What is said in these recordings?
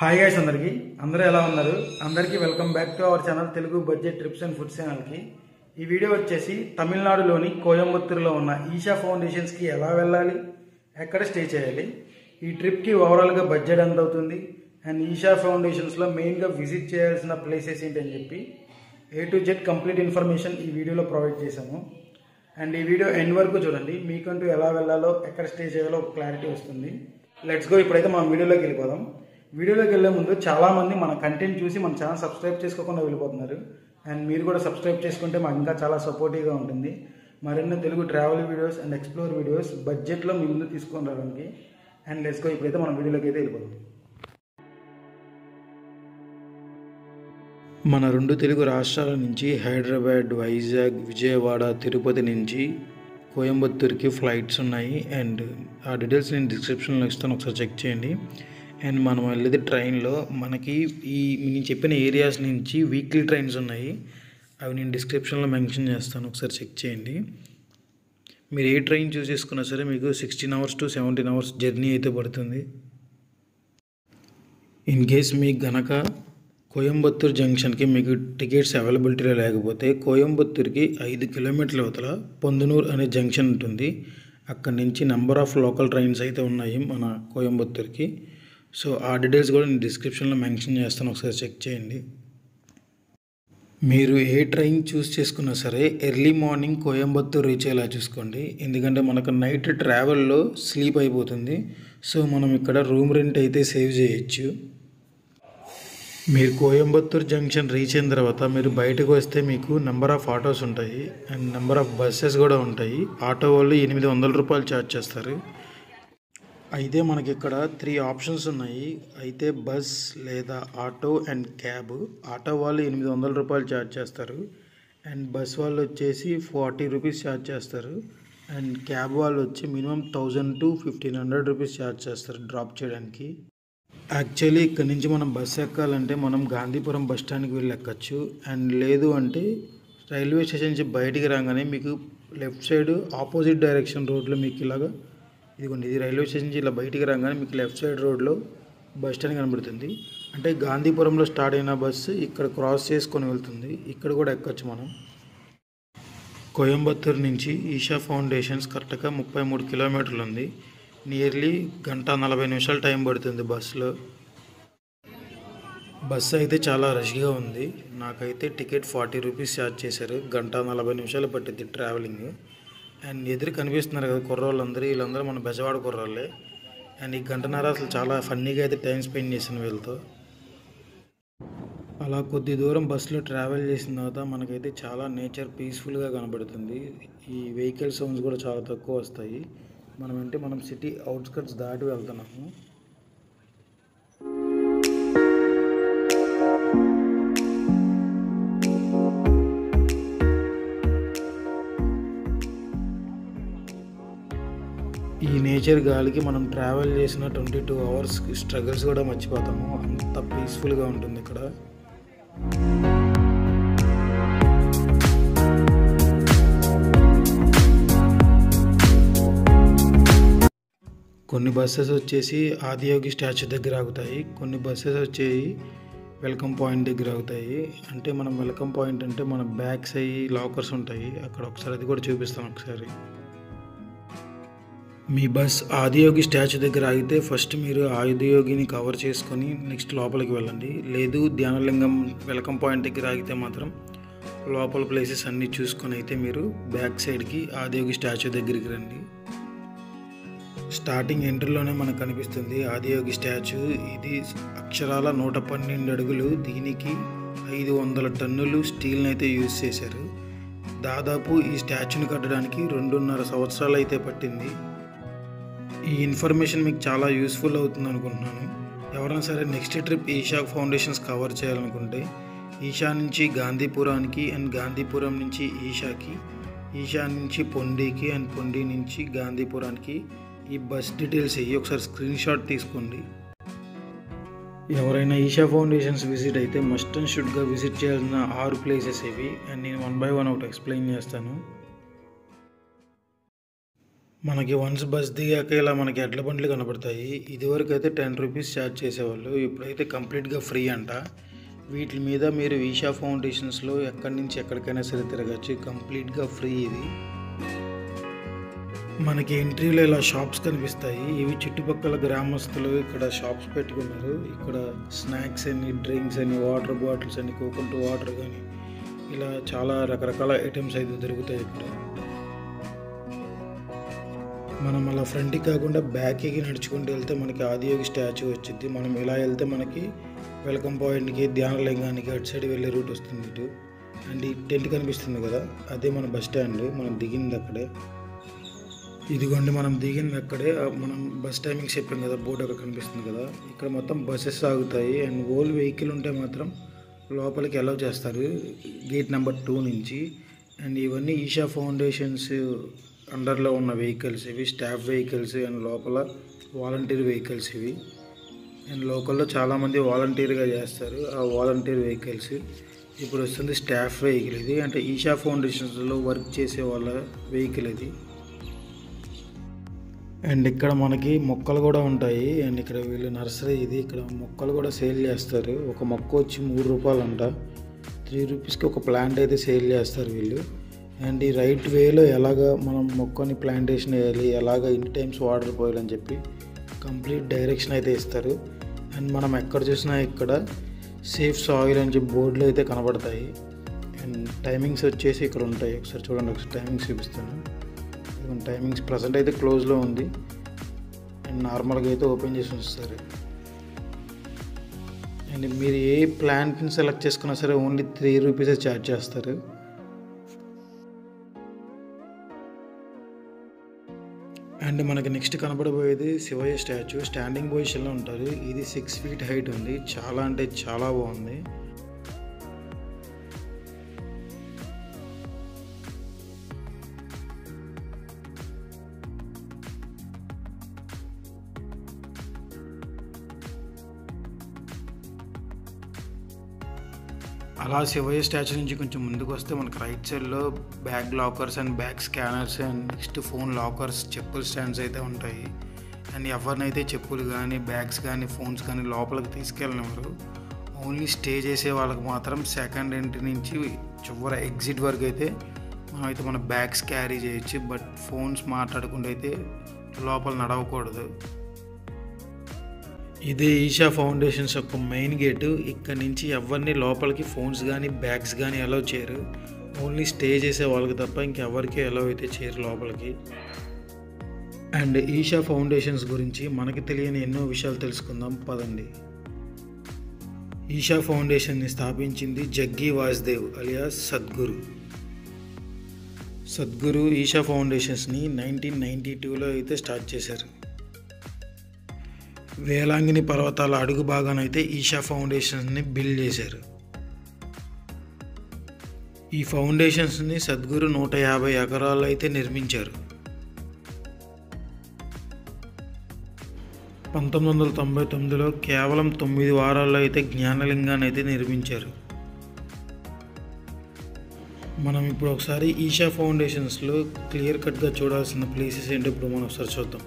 Hi guys అందరూ ఎలా ఉన్నారు? అందరికీ welcome back to our channel Telugu budget trips and food ఛానల్కి. ఈ వీడియో వచ్చేసి తమిళనాడులోని కోయంబత్తూరులో ఉన్న ఈషా ఫౌండేషన్స్కి ఎలా వెళ్ళాలి, ఎక్కడ స్టే చేయాలి, ఈ ట్రిప్కి ఓవరాల్గా బడ్జెట్ ఎంత అవుతుంది, అండ్ ఈషా ఫౌండేషన్స్లో మెయిన్గా విజిట్ చేయాల్సిన ప్లేసెస్ ఏంటని చెప్పి A to Z complete information ఈ వీడియోలో ప్రొవైడ్ చేశాము. అండ్ ఈ వీడియో ఎండ్ వరకు చూడండి, మీకంటూ ఎలా వెళ్ళాలో ఎక్కడ స్టే చేయాలో ఒక క్లారిటీ వస్తుంది. Let's go. ఇప్పుడైతే మనం వీడియోలోకి వెళ్ళిపోదాం. వీడియోలోకి వెళ్ళే ముందు చాలామంది మన కంటెంట్ చూసి మన ఛానల్ సబ్స్క్రైబ్ చేసుకోకుండా వెళ్ళిపోతున్నారు. అండ్ మీరు కూడా సబ్స్క్రైబ్ చేసుకుంటే మాకు ఇంకా చాలా సపోర్టివ్గా ఉంటుంది మరిన్ని Telugu travel videos and explore videos బడ్జెట్లో మీ ముందు తీసుకొని రావడానికి. And let's go. ఇప్పుడైతే మనం వీడియోలోకి అయితే వెళ్ళిపోదాం. మన రెండు తెలుగు రాష్ట్రాల నుంచి హైదరాబాద్, వైజాగ్, విజయవాడ, తిరుపతి నుంచి కోయంబత్తూరుకి ఫ్లైట్స్ ఉన్నాయి. అండ్ ఆ డీటెయిల్స్ నేను డిస్క్రిప్షన్లో ఇస్తాను, ఒకసారి చెక్ చేయండి. అండ్ మనం వెళ్ళేది ట్రైన్లో. మనకి నేను చెప్పిన ఏరియాస్ నుంచి వీక్లీ ట్రైన్స్ ఉన్నాయి, అవి నేను డిస్క్రిప్షన్లో మెన్షన్ చేస్తాను, ఒకసారి చెక్ చేయండి. మీరు ఏ ట్రైన్ చూస్ చేసుకున్నా సరే మీకు 16 hours to 17 hours జర్నీ అయితే పడుతుంది. ఇన్ కేస్ మీకు గనక కోయంబత్తూరు జంక్షన్కి మీకు టికెట్స్ అవైలబిలిటీలో లేకపోతే కోయంబత్తూరుకి 5 కిలోమీటర్ల అవతల పొందనూరు అనే జంక్షన్ ఉంటుంది. అక్కడి నుంచి నెంబర్ ఆఫ్ లోకల్ ట్రైన్స్ అయితే ఉన్నాయి మన కోయంబత్తూరుకి. సో ఆ డీటెయిల్స్ కూడా నేను డిస్క్రిప్షన్లో మెన్షన్ చేస్తాను, ఒకసారి చెక్ చేయండి. మీరు ఏ ట్రైన్ చూస్ చేసుకున్నా సరే ఎర్లీ మార్నింగ్ కోయంబత్తూరు రీచ్ అయ్యేలా చూసుకోండి. ఎందుకంటే మనకు నైట్ ట్రావెల్లో స్లీప్ అయిపోతుంది. సో మనం ఇక్కడ రూమ్ రెంట్ అయితే సేవ్ చేయొచ్చు. మీరు కోయంబత్తూరు జంక్షన్ రీచ్ అయిన తర్వాత మీరు బయటకు వస్తే మీకు నెంబర్ ఆఫ్ ఆటోస్ ఉంటాయి అండ్ నెంబర్ ఆఫ్ బస్సెస్ కూడా ఉంటాయి. ఆటో వాళ్ళు 800 రూపాయలు ఛార్జ్ చేస్తారు. అయితే మనకి ఇక్కడ 3 ఆప్షన్స్ ఉన్నాయి. అయితే బస్ లేదా ఆటో అండ్ క్యాబ్. ఆటో వాళ్ళు 800 రూపాయలు ఛార్జ్ చేస్తారు అండ్ బస్ వాళ్ళు వచ్చేసి 40 రూపీస్ ఛార్జ్ చేస్తారు అండ్ క్యాబ్ వాళ్ళు వచ్చి మినిమం 1000 to 1500 రూపీస్ ఛార్జ్ చేస్తారు డ్రాప్ చేయడానికి. యాక్చువల్లీ ఇక్కడ నుంచి మనం బస్సు ఎక్కాలంటే మనం గాంధీపురం బస్ స్టాండ్కి వెళ్ళి ఎక్కచ్చు. అండ్ లేదు అంటే రైల్వే స్టేషన్ నుంచి బయటికి రాగానే మీకు లెఫ్ట్ సైడ్ ఆపోజిట్ డైరెక్షన్ రోడ్లో మీకు ఇలాగా ఇదిగోండి, ఇది రైల్వే స్టేషన్ నుంచి ఇలా బయటికి రాగానే మీకు లెఫ్ట్ సైడ్ రోడ్లో బస్ స్టాండ్ కనబడుతుంది. అంటే గాంధీపురంలో స్టార్ట్ అయిన బస్సు ఇక్కడ క్రాస్ చేసుకొని వెళ్తుంది. ఇక్కడ కూడా ఎక్కచ్చు మనం. కోయంబత్తూరు నుంచి ఈషా ఫౌండేషన్స్ కరెక్ట్గా 33 కిలోమీటర్లు ఉంది. నియర్లీ 1:40 టైం పడుతుంది బస్సులో. బస్సు అయితే చాలా రష్గా ఉంది. నాకైతే టికెట్ 40 రూపీస్ ఛార్జ్ చేశారు. 1:40 పట్టింది ట్రావెలింగ్. అండ్ ఎదురు కనిపిస్తున్నారు కదా కుర్రోళ్ళందరూ, వీళ్ళందరూ మన బెజవాడ కుర్రోళ్ళే. అండ్ ఈ 1:30 అసలు చాలా ఫన్నీగా అయితే టైం స్పెండ్ చేశాను వీళ్ళతో. అలా కొద్ది దూరం బస్సులో ట్రావెల్ చేసిన తర్వాత మనకైతే చాలా నేచర్ పీస్ఫుల్గా కనబడుతుంది. ఈ వెహికల్ సౌండ్స్ కూడా చాలా తక్కువ వస్తాయి. మనం సిటీ అవుట్స్కట్స్ దాటి వెళ్తున్నాము. ఈ నేచర్ గాలికి మనం ట్రావెల్ చేసిన 22 hours స్ట్రగుల్స్ కూడా మర్చిపోతాము. అంత పీస్ఫుల్గా ఉంటుంది ఇక్కడ. కొన్ని బస్సెస్ వచ్చేసి ఆదియోగి స్టాచ్యూ దగ్గర ఆగుతాయి, కొన్ని బస్సెస్ వచ్చేసి వెల్కమ్ పాయింట్ దగ్గర ఆగుతాయి. అంటే మనం వెల్కమ్ పాయింట్ అంటే మన బ్యాగ్స్ అయ్యి లాకర్స్ ఉంటాయి అక్కడ. ఒకసారి అది కూడా చూపిస్తాను. ఒకసారి మీ బస్ ఆదియోగి స్టాచ్యూ దగ్గర ఆగితే ఫస్ట్ మీరు ఆదియోగిని కవర్ చేసుకొని నెక్స్ట్ లోపలికి వెళ్ళండి. లేదు ధ్యానలింగం వెల్కమ్ పాయింట్ దగ్గర ఆగితే మాత్రం లోపల ప్లేసెస్ అన్నీ చూసుకొని అయితే మీరు బ్యాక్ సైడ్కి ఆదియోగి స్టాచ్యూ దగ్గరికి రండి. స్టార్టింగ్ ఎంట్రీలోనే మనకు కనిపిస్తుంది ఆదియోగి స్టాచ్యూ. ఇది అక్షరాల 112 అడుగులు. దీనికి 500 టన్నులు స్టీల్ని అయితే యూజ్ చేశారు. దాదాపు ఈ స్టాచ్యూని కట్టడానికి 2.5 సంవత్సరాలు అయితే పట్టింది. ఈ ఇన్ఫర్మేషన్ మీకు చాలా యూస్ఫుల్ అవుతుంది అనుకుంటున్నాను. ఎవరైనా సరే next trip Isha Foundations cover చేయాలనుకుంటే ఈషా నుంచి గాంధీపురానికి అండ్ గాంధీపురం నుంచి ఈషాకి, ఈషా నుంచి పొండికి అండ్ పొండి నుంచి గాంధీపురానికి ఈ బస్ డీటెయిల్స్ అయ్యి ఒకసారి స్క్రీన్ షాట్ తీసుకోండి. ఎవరైనా ఈషా ఫౌండేషన్స్ విజిట్ అయితే మస్ట్ అండ్ షుడ్గా విజిట్ చేయాల్సిన 6 ప్లేసెస్ ఇవి. అండ్ నేను 1 by 1 ఒకటి ఎక్స్ప్లెయిన్ చేస్తాను. మనకి వన్స్ బస్ దిగాక ఇలా మనకి ఎడ్ల బండ్లు కనపడతాయి. ఇదివరకు అయితే 10 రూపీస్ ఛార్జ్ చేసేవాళ్ళు. ఇప్పుడైతే కంప్లీట్గా ఫ్రీ అంట. వీటి మీద మీరు ఈషా ఫౌండేషన్స్లో ఎక్కడి నుంచి ఎక్కడికైనా సరే తిరగచ్చు. కంప్లీట్గా ఫ్రీ ఇది. మనకి ఎంట్రీలో ఇలా షాప్స్ కనిపిస్తాయి. ఇవి చుట్టుపక్కల గ్రామస్తులు ఇక్కడ షాప్స్ పెట్టుకున్నారు. ఇక్కడ స్నాక్స్ అని, డ్రింక్స్ అని, వాటర్ బాటిల్స్ అని, కోకోనట్ వాటర్ కానీ ఇలా చాలా రకరకాల ఐటమ్స్ అయితే దొరుకుతాయి ఇక్కడ. మనం అలా ఫ్రంట్కి కాకుండా బ్యాక్కి నడుచుకుంటూ వెళ్తే మనకి ఆదియోగి స్టాచ్యూ వచ్చింది. మనం ఇలా వెళ్తే మనకి వెల్కమ్ పాయింట్కి, ధ్యానలింగానికి అటు సైడ్ వెళ్ళే రూట్ వస్తుంది ఇటు. అండ్ ఈ టెంట్ కనిపిస్తుంది కదా, అదే మన బస్ స్టాండ్. మనం దిగింది అక్కడే. ఇదిగోండి మనం దిగింది అక్కడే. మనం బస్ టైమింగ్స్ చెప్పాం కదా, బోర్డు అక్కడ కనిపిస్తుంది కదా. ఇక్కడ మొత్తం బస్సెస్ ఆగుతాయి. అండ్ ఓల్ వెహికల్ ఉంటే మాత్రం లోపలికి అలౌ చేస్తారు గేట్ నెంబర్ 2 నుంచి. అండ్ ఇవన్నీ ఈషా ఫౌండేషన్స్ అండర్లో ఉన్న వెహికల్స్ ఇవి, స్టాఫ్ వెహికల్స్. అండ్ లోపల వాలంటీర్ వెహికల్స్ ఇవి. అండ్ లోకల్లో చాలామంది వాలంటీర్గా చేస్తారు ఆ వాలంటీర్ వెహికల్స్. ఇప్పుడు వస్తుంది స్టాఫ్ వెహికల్ ఇది, అంటే ఈషా ఫౌండేషన్స్లో వర్క్ చేసే వాళ్ళ వెహికల్ ఇది. అండ్ ఇక్కడ మనకి మొక్కలు కూడా ఉంటాయి. అండ్ ఇక్కడ వీళ్ళు నర్సరీ ఇది, ఇక్కడ మొక్కలు కూడా సేల్ చేస్తారు. ఒక మొక్క వచ్చి 3 రూపాయలు అంట. 3 రూపీస్కి ఒక ప్లాంట్ అయితే సేల్ చేస్తారు వీళ్ళు. అండ్ ఈ రైట్ వేలో ఎలాగ మనం మొక్కని ప్లాంటేషన్ వేయాలి, ఎలాగ ఇన్ని టైమ్స్ వాటర్ పోయాలని చెప్పి కంప్లీట్ డైరెక్షన్ అయితే ఇస్తారు. అండ్ మనం ఎక్కడ చూసినా ఇక్కడ సేఫ్ సాయిల్ అని చెప్పి బోర్డులు అయితే కనబడతాయి. అండ్ టైమింగ్స్ వచ్చేసి ఇక్కడ ఉంటాయి. ఒకసారి చూడండి, ఒకసారి టైమింగ్స్ చూపిస్తాను. టైమింగ్స్ ప్రజెంట్ అయితే క్లోజ్లో ఉంది. అండ్ నార్మల్గా అయితే ఓపెన్ చేసి ఉంచుతారు. అండ్ మీరు ఏ ప్లాంట్ని సెలెక్ట్ చేసుకున్నా సరే ఓన్లీ 3 రూపీసే ఛార్జ్ చేస్తారు. అండ్ మనకి నెక్స్ట్ కనబడబోయేది శివయ్య స్టాచ్యూ. స్టాండింగ్ పొజిషన్లో ఉంటారు. ఇది 6 feet హైట్ ఉంది. చాలా అంటే చాలా బాగుంది. అలా శివయ్య స్టాచ్యూ నుంచి కొంచెం ముందుకు వస్తే మనకి రైట్ సైడ్లో bag lockers and bag scanners and next phone lockers, చెప్పుల స్టాండ్స్ అయితే ఉంటాయి. అండ్ ఎవరినైతే చెప్పులు కానీ, బ్యాగ్స్ కానీ, ఫోన్స్ కానీ లోపలికి తీసుకెళ్ళినవారు. ఓన్లీ స్టే చేసే వాళ్ళకి మాత్రం సెకండ్ ఎంట్రీ నుంచి చివరి ఎగ్జిట్ వరకు అయితే మనమైతే మన బ్యాగ్స్ క్యారీ చేయొచ్చు. బట్ ఫోన్స్ మాట్లాడుకుంటూ అయితే లోపల నడవకూడదు. ఇదే ఈషా ఫౌండేషన్స్ యొక్క మెయిన్ గేటు. ఇక్కడ నుంచి ఎవరిని లోపలికి ఫోన్స్ కానీ, బ్యాగ్స్ కానీ అలౌ చేయరు. ఓన్లీ స్టే చేసే వాళ్ళకి తప్ప ఇంకెవరికి అలౌ అయితే చేయరు లోపలికి. అండ్ ఈషా ఫౌండేషన్స్ గురించి మనకి తెలియని ఎన్నో విషయాలు తెలుసుకుందాం పదండి. ఈషా ఫౌండేషన్ని స్థాపించింది జగ్గి వాసుదేవ్ అలియాస్ సద్గురు. సద్గురు ఈషా ఫౌండేషన్స్ని 1992లో అయితే స్టార్ట్ చేశారు. వేలాంగిని పర్వతాల అడుగు భాగానైతే ఈషా ఫౌండేషన్స్ని బిల్డ్ చేశారు. ఈ ఫౌండేషన్స్ని సద్గురు 150 ఎకరాల్లో అయితే నిర్మించారు. 1999లో కేవలం 9 వారాల్లో అయితే జ్ఞానలింగాన్ని అయితే నిర్మించారు. మనం ఇప్పుడు ఒకసారి ఈషా ఫౌండేషన్స్లో క్లియర్ కట్గా చూడాల్సిన ప్లేసెస్ ఏంటో ఇప్పుడు మనం ఒకసారి చూద్దాం.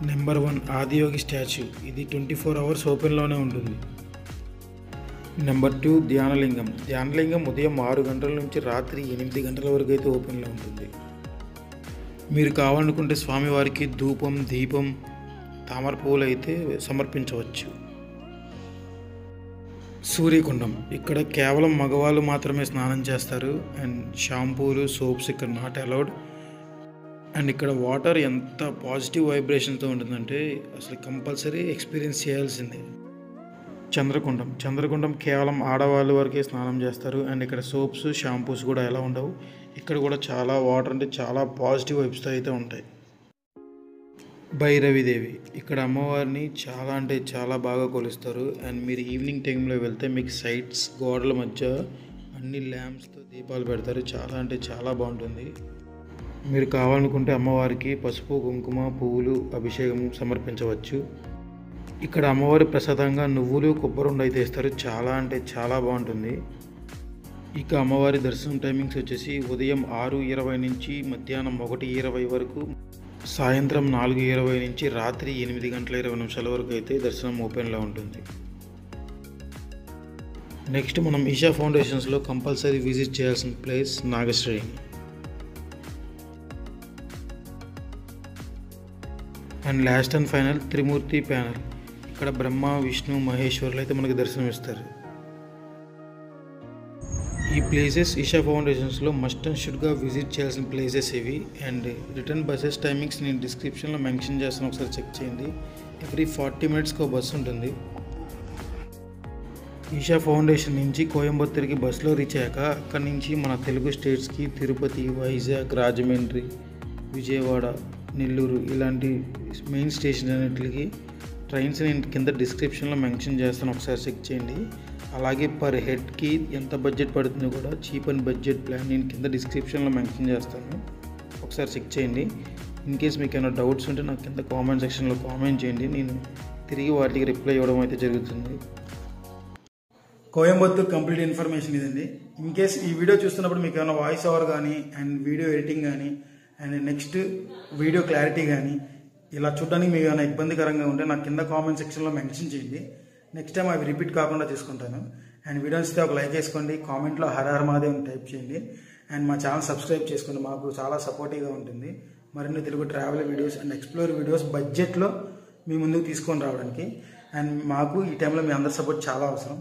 Number 1 Adiyogi statue. ఇది 24 hours ఓపెన్లోనే ఉంటుంది. నెంబర్ 2 ధ్యానలింగం. ధ్యానలింగం ఉదయం 6 గంటల నుంచి రాత్రి 8 గంటల వరకు అయితే ఓపెన్లో ఉంటుంది. మీరు కావాలనుకుంటే స్వామివారికి ధూపం, దీపం, తామర పువ్వులు అయితే సమర్పించవచ్చు. సూర్యకుండం. ఇక్కడ కేవలం మగవాళ్ళు మాత్రమే స్నానం చేస్తారు. అండ్ షాంపూలు, సోప్స్ ఇక్కడ నాట్ అలౌడ్. అండ్ ఇక్కడ వాటర్ ఎంత పాజిటివ్ వైబ్రేషన్తో ఉంటుందంటే అసలు కంపల్సరీ ఎక్స్పీరియన్స్ చేయాల్సిందే. చంద్రకుండం. చంద్రకుండం కేవలం ఆడవాళ్ళ వరకే స్నానం చేస్తారు. అండ్ ఇక్కడ సోప్స్, షాంపూస్ కూడా ఎలా ఉండవు. ఇక్కడ కూడా చాలా వాటర్ అంటే చాలా పాజిటివ్ వైబ్స్తో అయితే ఉంటాయి. భైరవిదేవి. ఇక్కడ అమ్మవారిని చాలా అంటే చాలా బాగా కొలుస్తారు. అండ్ మీరు ఈవినింగ్ టైంలో వెళ్తే మీకు సైట్స్, గోడల మధ్య అన్ని ల్యాంప్స్తో దీపాలు పెడతారు. చాలా అంటే చాలా బాగుంటుంది. మీరు కావాలనుకుంటే అమ్మవారికి పసుపు, కుంకుమ, పువ్వులు అభిషేకం సమర్పించవచ్చు. ఇక్కడ అమ్మవారి ప్రసాదంగా నువ్వులు, కొబ్బరి ఉండ అయితే ఇస్తారు. చాలా అంటే చాలా బాగుంటుంది. ఇక అమ్మవారి దర్శనం టైమింగ్స్ వచ్చేసి ఉదయం 6:20 నుంచి మధ్యాహ్నం 1:20 వరకు, సాయంత్రం 4:20 నుంచి రాత్రి 8:20 వరకు అయితే దర్శనం ఓపెన్లో ఉంటుంది. నెక్స్ట్ మనం ఈషా ఫౌండేషన్స్లో కంపల్సరీ విజిట్ చేయాల్సిన place Nagashreni. And last and final Trimurti panel. ఇక్కడ బ్రహ్మ విష్ణు మహేశ్వరులు అయితే మనకి దర్శనం ఇస్తారు. ఈ ప్లేసెస్ ఈషా ఫౌండేషన్స్లో మస్ట్ అండ్ షుడ్గా విజిట్ చేయాల్సిన ప్లేసెస్ ఇవి. అండ్ రిటర్న్ బస్సెస్ టైమింగ్స్ నేను డిస్క్రిప్షన్లో మెన్షన్ చేస్తాను, ఒకసారి చెక్ చేయండి. ఎవ్రీ 40 మినిట్స్కి ఒక బస్సు ఉంటుంది. ఈషా ఫౌండేషన్ నుంచి కోయంబత్తూర్కి బస్సులో రీచ్ అయ్యాక అక్కడి నుంచి మన తెలుగు స్టేట్స్కి తిరుపతి, వైజాగ్, రాజమండ్రి, విజయవాడ, నెల్లూరు ఇలాంటి మెయిన్ స్టేషన్ అన్నిటికి ట్రైన్స్ నేను కింద డిస్క్రిప్షన్లో మెన్షన్ చేస్తాను, ఒకసారి చెక్ చేయండి. అలాగే పర్ హెడ్కి ఎంత బడ్జెట్ పడుతుందో కూడా చీప్ అండ్ బడ్జెట్ ప్లాన్ నేను కింద డిస్క్రిప్షన్లో మెన్షన్ చేస్తాను, ఒకసారి చెక్ చేయండి. ఇన్ కేస్ మీకు ఏమైనా డౌట్స్ ఉంటే నాకు కింద కామెంట్ సెక్షన్లో కామెంట్ చేయండి, నేను తిరిగి వాటికి రిప్లై ఇవ్వడం అయితే జరుగుతుంది. కోయంబత్తూర్ కంప్లీట్ ఇన్ఫర్మేషన్ ఇదండి. ఇన్ కేస్ ఈ వీడియో చూస్తున్నప్పుడు మీకు ఏమైనా వాయిస్ ఓవర్ కానీ అండ్ వీడియో ఎడిటింగ్ కానీ అండ్ నెక్స్ట్ వీడియో క్లారిటీ కానీ ఇలా చూడడానికి మీకు ఏమైనా ఇబ్బందికరంగా ఉంటే నాకు కింద కామెంట్ సెక్షన్లో మెన్షన్ చేయండి. నెక్స్ట్ టైం అవి రిపీట్ కాకుండా తీసుకుంటాను. అండ్ వీడియో నచ్చితే ఒక లైక్ వేసుకోండి, కామెంట్లో హర హర మహాదేవ్ అని టైప్ చేయండి. అండ్ మా ఛానల్ సబ్స్క్రైబ్ చేసుకోండి, మాకు చాలా సపోర్టివ్గా ఉంటుంది మరిన్ని Telugu travel videos and explore videos బడ్జెట్లో మీ ముందుకు తీసుకొని రావడానికి. అండ్ మాకు ఈ టైంలో మీ అందరి సపోర్ట్ చాలా అవసరం.